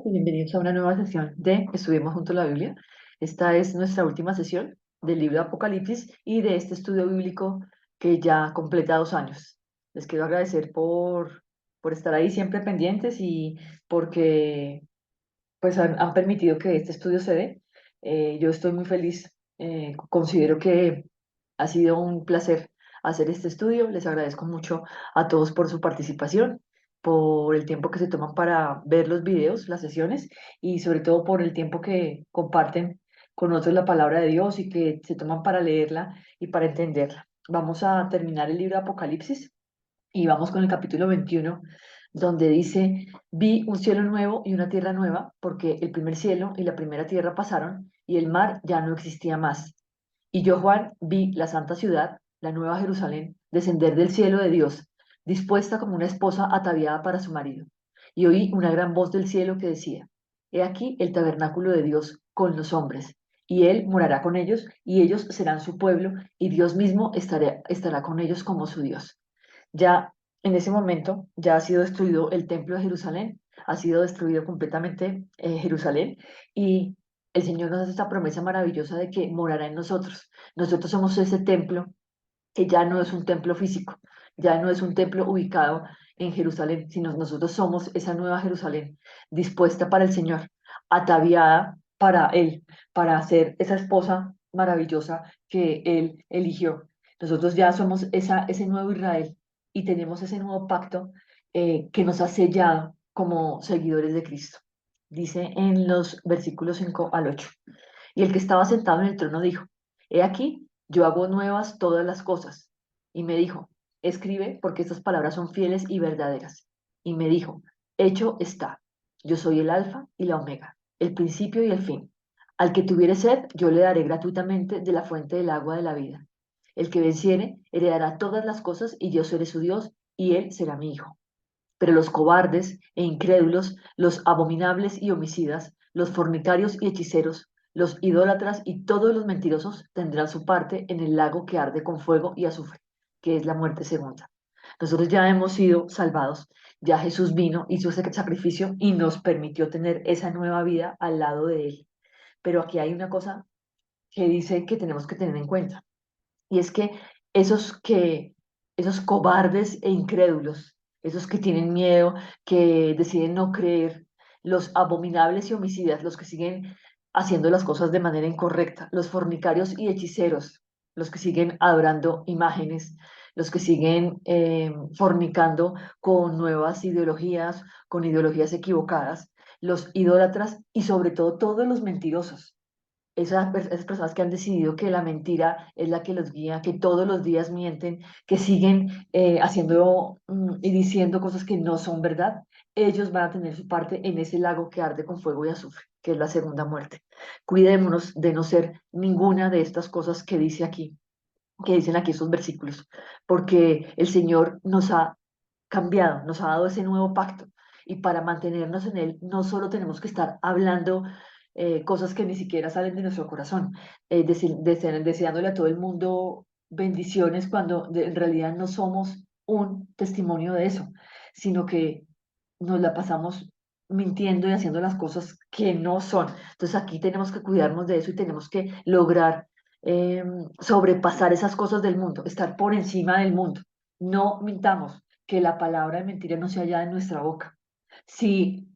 y bienvenidos a una nueva sesión de Estudiemos Juntos la Biblia. Esta es nuestra última sesión del libro de Apocalipsis y de este estudio bíblico que ya completa 2 años. Les quiero agradecer por estar ahí siempre pendientes y porque pues han permitido que este estudio se dé. Yo estoy muy feliz. Considero que ha sido un placer hacer este estudio. Les agradezco mucho a todos por su participación, por el tiempo que se toman para ver los videos, las sesiones y sobre todo por el tiempo que comparten con nosotros la palabra de Dios y que se toman para leerla y para entenderla. Vamos a terminar el libro de Apocalipsis y vamos con el capítulo 21, donde dice, vi un cielo nuevo y una tierra nueva, porque el primer cielo y la primera tierra pasaron y el mar ya no existía más. Y yo, Juan, vi la santa ciudad, la nueva Jerusalén, descender del cielo de Dios, dispuesta como una esposa ataviada para su marido. Y oí una gran voz del cielo que decía, He aquí el tabernáculo de Dios con los hombres, y él morará con ellos, y ellos serán su pueblo, y Dios mismo estará con ellos como su Dios. Ya en ese momento ya ha sido destruido el templo de Jerusalén, ha sido destruido completamente Jerusalén y el Señor nos hace esta promesa maravillosa de que morará en nosotros. Nosotros somos ese templo que ya no es un templo físico, ya no es un templo ubicado en Jerusalén, sino nosotros somos esa nueva Jerusalén dispuesta para el Señor, ataviada para Él, para ser esa esposa maravillosa que Él eligió. Nosotros ya somos ese nuevo Israel y tenemos ese nuevo pacto que nos ha sellado como seguidores de Cristo. Dice en los versículos 5 al 8. Y el que estaba sentado en el trono dijo, He aquí, yo hago nuevas todas las cosas. Y me dijo, escribe porque estas palabras son fieles y verdaderas. Y me dijo, hecho está, yo soy el alfa y la omega, el principio y el fin. Al que tuviere sed, yo le daré gratuitamente de la fuente del agua de la vida. El que venciere, heredará todas las cosas y yo seré su Dios y él será mi hijo. Pero los cobardes e incrédulos, los abominables y homicidas, los fornicarios y hechiceros, los idólatras y todos los mentirosos tendrán su parte en el lago que arde con fuego y azufre, que es la muerte segunda. Nosotros ya hemos sido salvados, ya Jesús vino, hizo ese sacrificio y nos permitió tener esa nueva vida al lado de Él. Pero aquí hay una cosa que dice que tenemos que tener en cuenta, y es que esos que, esos cobardes e incrédulos, esos que tienen miedo, que deciden no creer, los abominables y homicidas, los que siguen haciendo las cosas de manera incorrecta, los fornicarios y hechiceros, los que siguen adorando imágenes, los que siguen fornicando con nuevas ideologías, con ideologías equivocadas, los idólatras y sobre todo todos los mentirosos, esas personas que han decidido que la mentira es la que los guía, que todos los días mienten, que siguen haciendo y diciendo cosas que no son verdad, ellos van a tener su parte en ese lago que arde con fuego y azufre, que es la segunda muerte. Cuidémonos de no ser ninguna de estas cosas que dicen aquí estos versículos, porque el Señor nos ha cambiado, nos ha dado ese nuevo pacto. Y para mantenernos en él, no solo tenemos que estar hablando cosas que ni siquiera salen de nuestro corazón, deseándole a todo el mundo bendiciones cuando en realidad no somos un testimonio de eso, sino que nos la pasamos mintiendo y haciendo las cosas que no son. Entonces aquí tenemos que cuidarnos de eso y tenemos que lograr sobrepasar esas cosas del mundo, estar por encima del mundo. No mintamos, que la palabra de mentira no se halla en nuestra boca. Si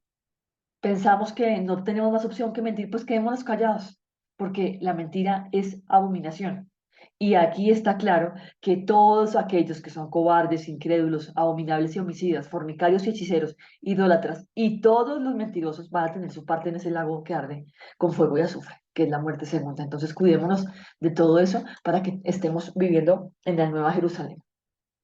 pensamos que no tenemos más opción que mentir, pues quedémonos callados, porque la mentira es abominación. Y aquí está claro que todos aquellos que son cobardes, incrédulos, abominables y homicidas, fornicarios y hechiceros, idólatras y todos los mentirosos van a tener su parte en ese lago que arde con fuego y azufre, que es la muerte segunda. Entonces cuidémonos de todo eso para que estemos viviendo en la Nueva Jerusalén.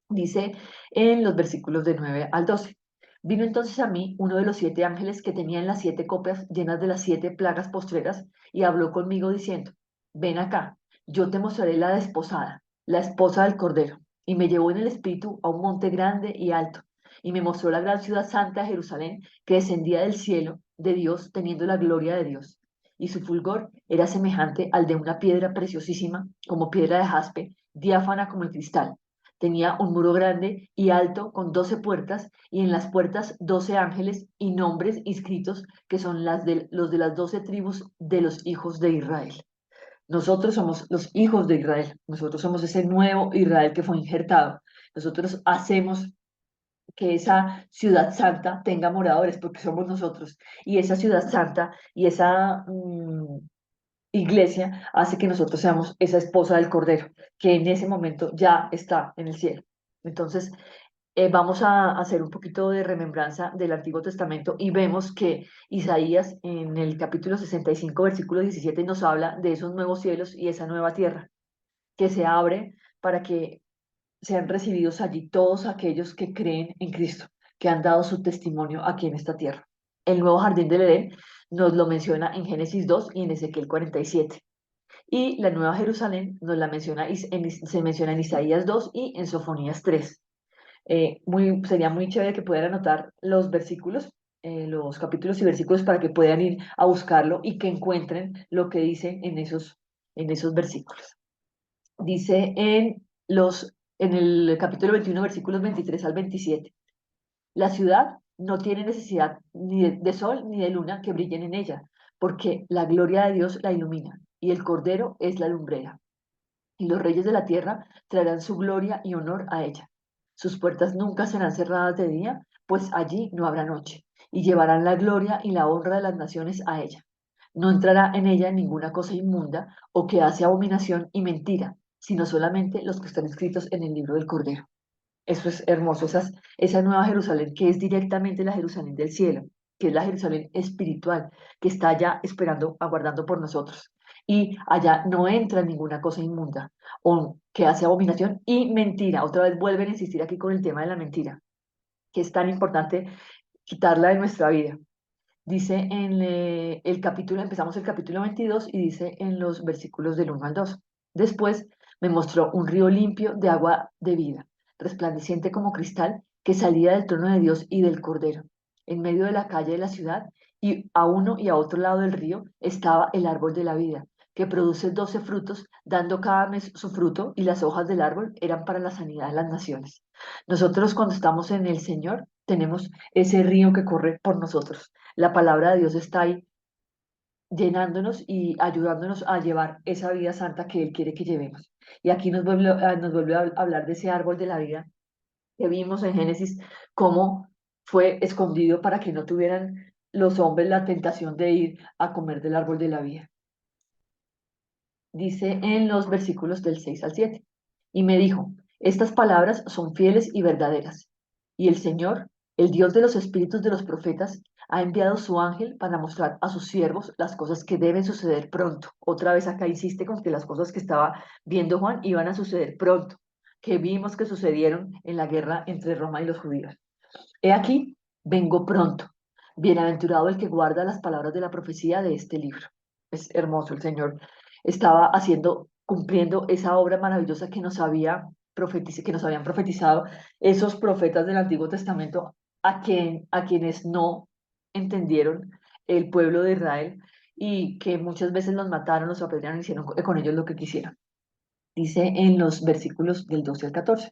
Dice en los versículos de 9 al 12. Vino entonces a mí uno de los 7 ángeles que tenían las 7 copas llenas de las 7 plagas postreras y habló conmigo diciendo, ven acá, yo te mostraré la desposada, la esposa del Cordero. Y me llevó en el espíritu a un monte grande y alto, y me mostró la gran ciudad santa de Jerusalén, que descendía del cielo de Dios, teniendo la gloria de Dios. Y su fulgor era semejante al de una piedra preciosísima, como piedra de jaspe, diáfana como el cristal Tenía un muro grande y alto con 12 puertas y en las puertas 12 ángeles y nombres inscritos que son los de las 12 tribus de los hijos de Israel. Nosotros somos los hijos de Israel, nosotros somos ese nuevo Israel que fue injertado. Nosotros hacemos que esa ciudad santa tenga moradores porque somos nosotros. Y esa ciudad santa y esa iglesia hace que nosotros seamos esa esposa del Cordero, que en ese momento ya está en el cielo. Entonces, vamos a hacer un poquito de remembranza del Antiguo Testamento y vemos que Isaías en el capítulo 65, versículo 17, nos habla de esos nuevos cielos y esa nueva tierra que se abre para que sean recibidos allí todos aquellos que creen en Cristo, que han dado su testimonio aquí en esta tierra. El nuevo jardín del Edén nos lo menciona en Génesis 2 y en Ezequiel 47. Y la Nueva Jerusalén nos la menciona, se menciona en Isaías 2 y en Sofonías 3. Sería muy chévere que puedan anotar los versículos, los capítulos y versículos para que puedan ir a buscarlo y que encuentren lo que dice en esos versículos. Dice en el capítulo 21, versículos 23 al 27. La ciudad no tiene necesidad ni de sol ni de luna que brillen en ella, porque la gloria de Dios la ilumina y el Cordero es la lumbrera. Y los reyes de la tierra traerán su gloria y honor a ella. Sus puertas nunca serán cerradas de día, pues allí no habrá noche, y llevarán la gloria y la honra de las naciones a ella. No entrará en ella ninguna cosa inmunda o que hace abominación y mentira, sino solamente los que están escritos en el libro del Cordero. Eso es hermoso, esa nueva Jerusalén que es directamente la Jerusalén del cielo, que es la Jerusalén espiritual, que está allá esperando, aguardando por nosotros. Y allá no entra ninguna cosa inmunda o que hace abominación y mentira. Otra vez vuelven a insistir aquí con el tema de la mentira, que es tan importante quitarla de nuestra vida. Dice en el capítulo, empezamos el capítulo 22 y dice en los versículos del 1 al 2. Después me mostró un río limpio de agua de vida, resplandeciente como cristal, que salía del trono de Dios y del Cordero. En medio de la calle de la ciudad y a uno y a otro lado del río estaba el árbol de la vida, que produce 12 frutos, dando cada mes su fruto, y las hojas del árbol eran para la sanidad de las naciones. Nosotros cuando estamos en el Señor tenemos ese río que corre por nosotros. La palabra de Dios está ahí llenándonos y ayudándonos a llevar esa vida santa que Él quiere que llevemos. Y aquí nos vuelve a hablar de ese árbol de la vida que vimos en Génesis, cómo fue escondido para que no tuvieran los hombres la tentación de ir a comer del árbol de la vida. Dice en los versículos del 6 al 7. Y me dijo, estas palabras son fieles y verdaderas. Y el Señor, el Dios de los espíritus de los profetas, ha enviado su ángel para mostrar a sus siervos las cosas que deben suceder pronto. Otra vez acá insiste con que las cosas que estaba viendo Juan iban a suceder pronto, que vimos que sucedieron en la guerra entre Roma y los judíos. He aquí, vengo pronto. Bienaventurado el que guarda las palabras de la profecía de este libro. Es hermoso, el Señor estaba haciendo, cumpliendo esa obra maravillosa que que nos habían profetizado esos profetas del Antiguo Testamento a quienes no entendieron el pueblo de Israel y que muchas veces los mataron, los apedrearon y hicieron con ellos lo que quisieron. Dice en los versículos del 12 al 14.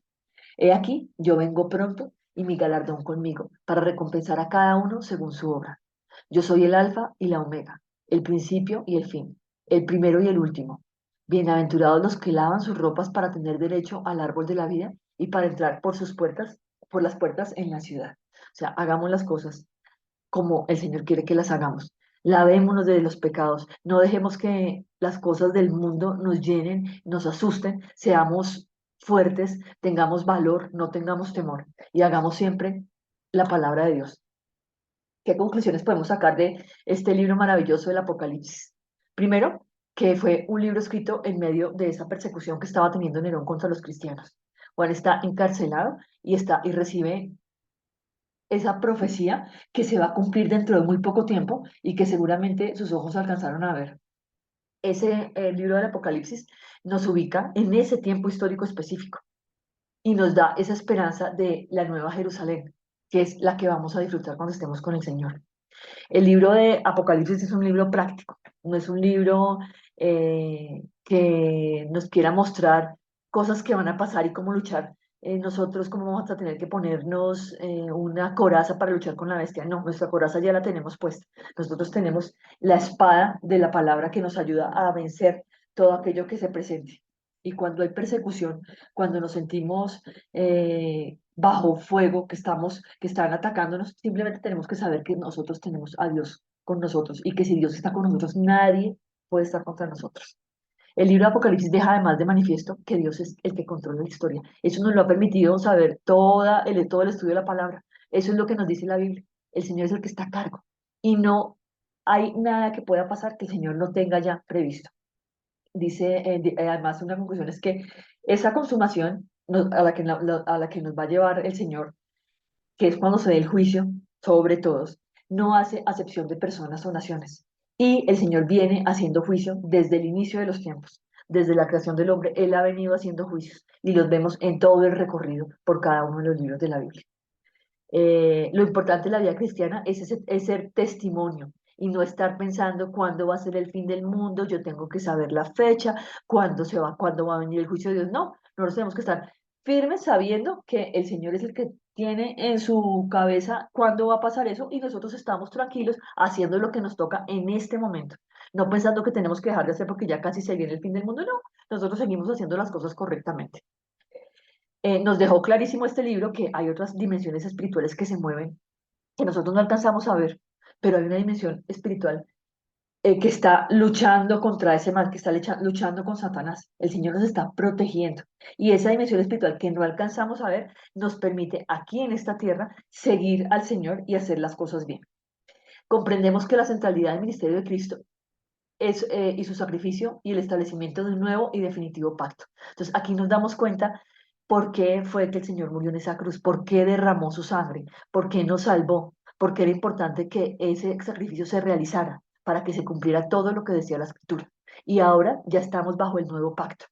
He aquí, yo vengo pronto y mi galardón conmigo, para recompensar a cada uno según su obra. Yo soy el alfa y la omega, el principio y el fin, el primero y el último. Bienaventurados los que lavan sus ropas para tener derecho al árbol de la vida y para entrar por sus puertas, por las puertas en la ciudad. O sea, hagamos las cosas como el Señor quiere que las hagamos. Lavémonos de los pecados, no dejemos que las cosas del mundo nos llenen, nos asusten, seamos fuertes, tengamos valor, no tengamos temor y hagamos siempre la palabra de Dios. ¿Qué conclusiones podemos sacar de este libro maravilloso del Apocalipsis? Primero, que fue un libro escrito en medio de esa persecución que estaba teniendo Nerón contra los cristianos. Juan está encarcelado y recibe esa profecía que se va a cumplir dentro de muy poco tiempo y que seguramente sus ojos alcanzaron a ver. Ese libro del Apocalipsis nos ubica en ese tiempo histórico específico y nos da esa esperanza de la Nueva Jerusalén, que es la que vamos a disfrutar cuando estemos con el Señor. El libro de Apocalipsis es un libro práctico, no es un libro que nos quiera mostrar cosas que van a pasar y cómo luchar nosotros cómo vamos a tener que ponernos una coraza para luchar con la bestia. No, nuestra coraza ya la tenemos puesta. Nosotros tenemos la espada de la palabra que nos ayuda a vencer todo aquello que se presente. Y cuando hay persecución, cuando nos sentimos bajo fuego, que están atacándonos, simplemente tenemos que saber que nosotros tenemos a Dios con nosotros y que si Dios está con nosotros, nadie puede estar contra nosotros. El libro de Apocalipsis deja además de manifiesto que Dios es el que controla la historia. Eso nos lo ha permitido saber todo el estudio de la palabra. Eso es lo que nos dice la Biblia. El Señor es el que está a cargo. Y no hay nada que pueda pasar que el Señor no tenga ya previsto. Dice, además, una conclusión es que esa consumación a la que nos va a llevar el Señor, que es cuando se dé el juicio sobre todos, no hace acepción de personas o naciones. Y el Señor viene haciendo juicio desde el inicio de los tiempos, desde la creación del hombre, Él ha venido haciendo juicios y los vemos en todo el recorrido por cada uno de los libros de la Biblia. Lo importante de la vida cristiana es ser testimonio y no estar pensando cuándo va a ser el fin del mundo, yo tengo que saber la fecha, cuándo va a venir el juicio de Dios. No, nosotros tenemos que estar firmes sabiendo que el Señor es el que tiene en su cabeza cuándo va a pasar eso y nosotros estamos tranquilos haciendo lo que nos toca en este momento. No pensando que tenemos que dejar de hacer porque ya casi se viene el fin del mundo, no, nosotros seguimos haciendo las cosas correctamente. Nos dejó clarísimo este libro que hay otras dimensiones espirituales que se mueven, que nosotros no alcanzamos a ver, pero hay una dimensión espiritual que está luchando contra ese mal, que está luchando con Satanás. El Señor nos está protegiendo. Y esa dimensión espiritual que no alcanzamos a ver nos permite aquí en esta tierra seguir al Señor y hacer las cosas bien. Comprendemos que la centralidad del ministerio de Cristo y su sacrificio y el establecimiento de un nuevo y definitivo pacto. Entonces aquí nos damos cuenta por qué fue que el Señor murió en esa cruz, por qué derramó su sangre, por qué nos salvó, por qué era importante que ese sacrificio se realizara para que se cumpliera todo lo que decía la Escritura. Y ahora ya estamos bajo el nuevo pacto,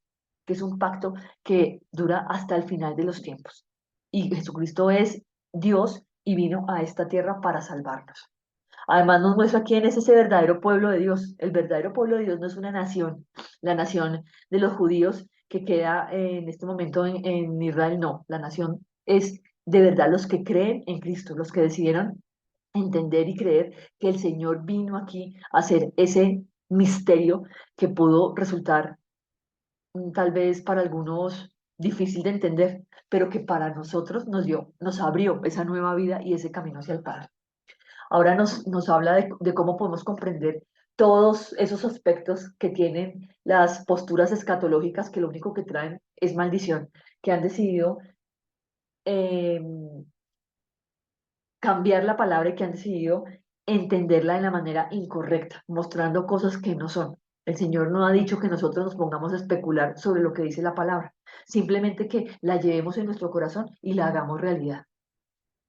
que es un pacto que dura hasta el final de los tiempos. Y Jesucristo es Dios y vino a esta tierra para salvarnos. Además nos muestra quién es ese verdadero pueblo de Dios. El verdadero pueblo de Dios no es una nación, la nación de los judíos que queda en este momento en Israel, no. La nación es de verdad los que creen en Cristo, los que decidieron entender y creer que el Señor vino aquí a hacer ese misterio que pudo resultar tal vez para algunos difícil de entender, pero que para nosotros nos abrió esa nueva vida y ese camino hacia el Padre. Ahora nos habla de cómo podemos comprender todos esos aspectos que tienen las posturas escatológicas que lo único que traen es maldición, que han decidido eh, cambiar la palabra y que han decidido entenderla de la manera incorrecta, mostrando cosas que no son. El Señor no ha dicho que nosotros nos pongamos a especular sobre lo que dice la palabra, simplemente que la llevemos en nuestro corazón y la hagamos realidad.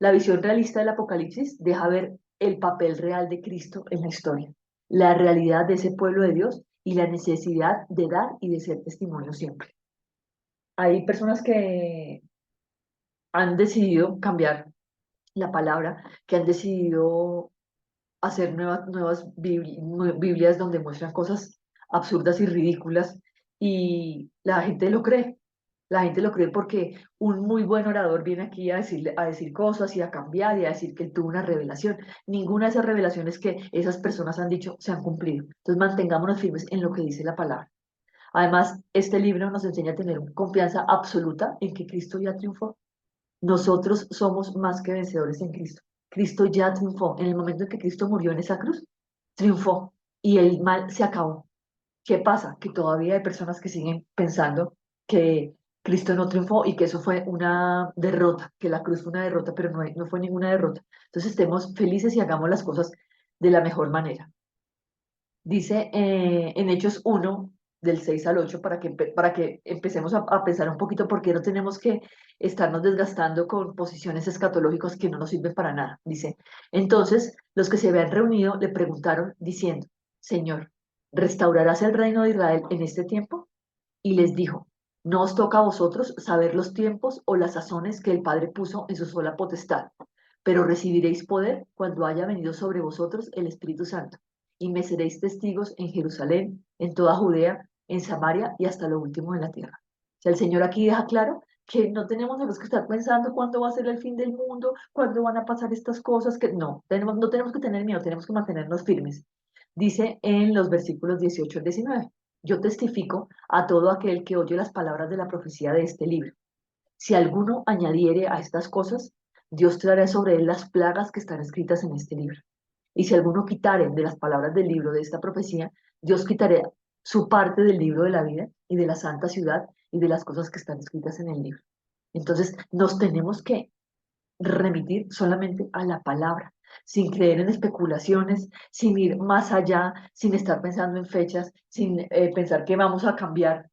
La visión realista del Apocalipsis deja ver el papel real de Cristo en la historia, la realidad de ese pueblo de Dios y la necesidad de dar y de ser testimonio siempre. Hay personas que han decidido cambiar la palabra, que han decidido hacer nuevas Biblias donde muestran cosas absurdas y ridículas y la gente lo cree. La gente lo cree porque un muy buen orador viene aquí a decir cosas y a cambiar y a decir que él tuvo una revelación. Ninguna de esas revelaciones que esas personas han dicho se han cumplido. Entonces mantengámonos firmes en lo que dice la palabra. Además, este libro nos enseña a tener confianza absoluta en que Cristo ya triunfó. Nosotros somos más que vencedores en Cristo. Cristo ya triunfó. En el momento en que Cristo murió en esa cruz, triunfó y el mal se acabó. ¿Qué pasa? Que todavía hay personas que siguen pensando que Cristo no triunfó y que eso fue una derrota, que la cruz fue una derrota, pero no fue ninguna derrota. Entonces estemos felices y hagamos las cosas de la mejor manera. Dice en Hechos 1, del 6 al 8, para que empecemos a pensar un poquito por qué no tenemos que estarnos desgastando con posiciones escatológicas que no nos sirven para nada. Dice, entonces los que se habían reunido le preguntaron diciendo, Señor, ¿restaurarás el reino de Israel en este tiempo? Y les dijo, no os toca a vosotros saber los tiempos o las sazones que el Padre puso en su sola potestad, pero recibiréis poder cuando haya venido sobre vosotros el Espíritu Santo, y me seréis testigos en Jerusalén, en toda Judea, en Samaria y hasta lo último de la tierra. O sea, el Señor aquí deja claro que no tenemos nosotros que estar pensando cuándo va a ser el fin del mundo, cuándo van a pasar estas cosas, que no tenemos que tener miedo, tenemos que mantenernos firmes. Dice en los versículos 18 al 19, yo testifico a todo aquel que oye las palabras de la profecía de este libro. Si alguno añadiere a estas cosas, Dios traerá sobre él las plagas que están escritas en este libro. Y si alguno quitare de las palabras del libro de esta profecía, Dios quitará su parte del libro de la vida y de la santa ciudad y de las cosas que están escritas en el libro. Entonces, nos tenemos que remitir solamente a la palabra, sin creer en especulaciones, sin ir más allá, sin estar pensando en fechas, sin pensar que vamos a cambiar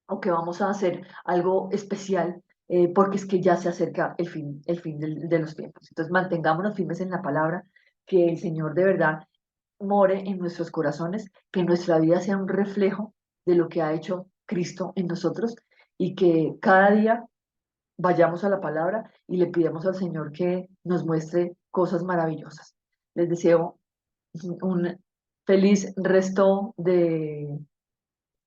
o que vamos a hacer algo especial, porque es que ya se acerca el fin de los tiempos. Entonces, mantengámonos firmes en la palabra, que el Señor de verdad more en nuestros corazones, que nuestra vida sea un reflejo de lo que ha hecho Cristo en nosotros y que cada día vayamos a la palabra y le pidamos al Señor que nos muestre cosas maravillosas. Les deseo un feliz resto de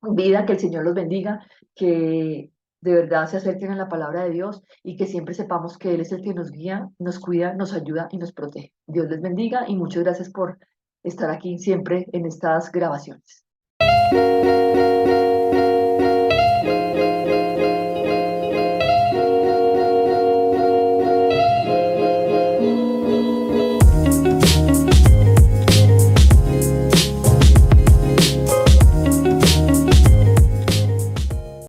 vida, que el Señor los bendiga, que de verdad se acerquen a la palabra de Dios y que siempre sepamos que Él es el que nos guía, nos cuida, nos ayuda y nos protege. Dios les bendiga y muchas gracias por estar aquí siempre en estas grabaciones.